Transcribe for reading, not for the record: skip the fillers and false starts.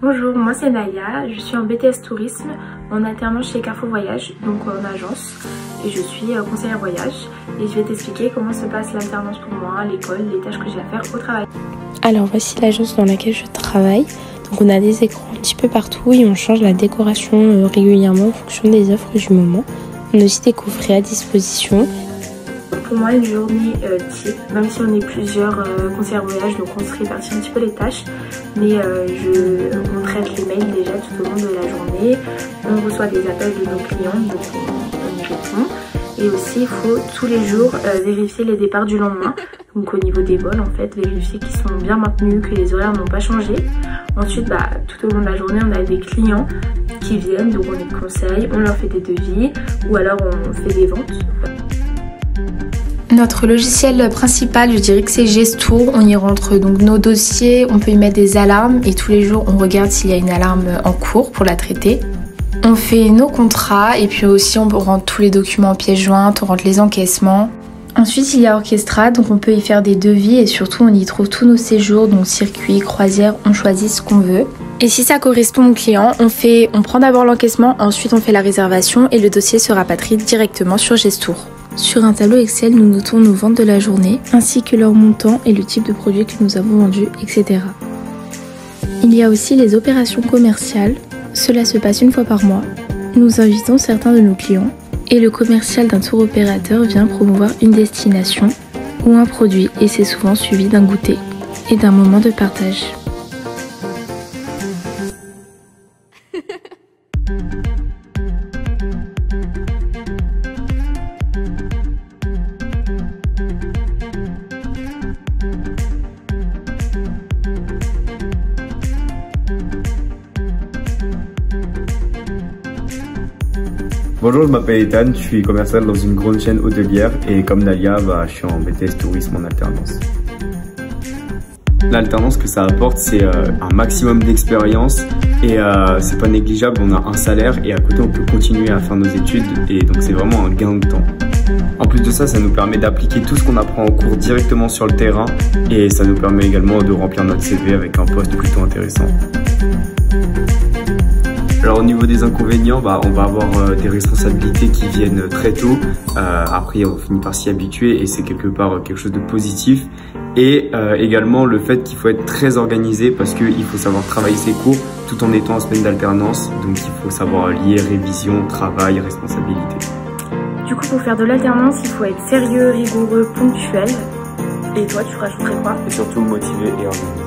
Bonjour, moi c'est Naya, je suis en BTS Tourisme, en alternance chez Carrefour Voyage, donc en agence, et je suis conseillère voyage. Et je vais t'expliquer comment se passe l'alternance pour moi, l'école, les tâches que j'ai à faire au travail. Alors voici l'agence dans laquelle je travaille. Donc on a des écrans un petit peu partout et on change la décoration régulièrement en fonction des offres du moment. On a aussi des coffrets à disposition. Pour moi, une journée type, même si on est plusieurs conseillères voyage, donc on se répartit un petit peu les tâches, mais on traite les mails déjà tout au long de la journée, on reçoit des appels de nos clients, donc on y répond, et aussi il faut tous les jours vérifier les départs du lendemain, donc au niveau des vols en fait, vérifier qu'ils sont bien maintenus, que les horaires n'ont pas changé. Ensuite, tout au long de la journée, on a des clients qui viennent, donc on les conseille, on leur fait des devis, ou alors on fait des ventes. Notre logiciel principal, je dirais que c'est Gestour. On y rentre donc nos dossiers, on peut y mettre des alarmes et tous les jours on regarde s'il y a une alarme en cours pour la traiter. On fait nos contrats et puis aussi on rentre tous les documents en pièces jointes, on rentre les encaissements. Ensuite il y a Orchestra, donc on peut y faire des devis et surtout on y trouve tous nos séjours, donc circuits, croisières, on choisit ce qu'on veut. Et si ça correspond au client, on prend d'abord l'encaissement, ensuite on fait la réservation et le dossier se rapatrie directement sur Gestour. Sur un tableau Excel, nous notons nos ventes de la journée, ainsi que leur montant et le type de produit que nous avons vendu, etc. Il y a aussi les opérations commerciales. Cela se passe une fois par mois. Nous invitons certains de nos clients et le commercial d'un tour opérateur vient promouvoir une destination ou un produit et c'est souvent suivi d'un goûter et d'un moment de partage. Bonjour, je m'appelle Ethan, je suis commercial dans une grande chaîne hôtelière et comme Nalia, je suis en BTS Tourisme en alternance. L'alternance que ça apporte, c'est un maximum d'expérience et c'est pas négligeable, on a un salaire et à côté on peut continuer à faire nos études et donc c'est vraiment un gain de temps. En plus de ça, ça nous permet d'appliquer tout ce qu'on apprend en cours directement sur le terrain et ça nous permet également de remplir notre CV avec un poste plutôt intéressant. Alors au niveau des inconvénients, on va avoir des responsabilités qui viennent très tôt. Après, on finit par s'y habituer et c'est quelque part quelque chose de positif. Et également le fait qu'il faut être très organisé parce qu'il faut savoir travailler ses cours tout en étant en semaine d'alternance. Donc il faut savoir lier révision, travail, responsabilité. Du coup, pour faire de l'alternance, il faut être sérieux, rigoureux, ponctuel. Et toi, tu rajouterais quoi? Et surtout motivé et organisé.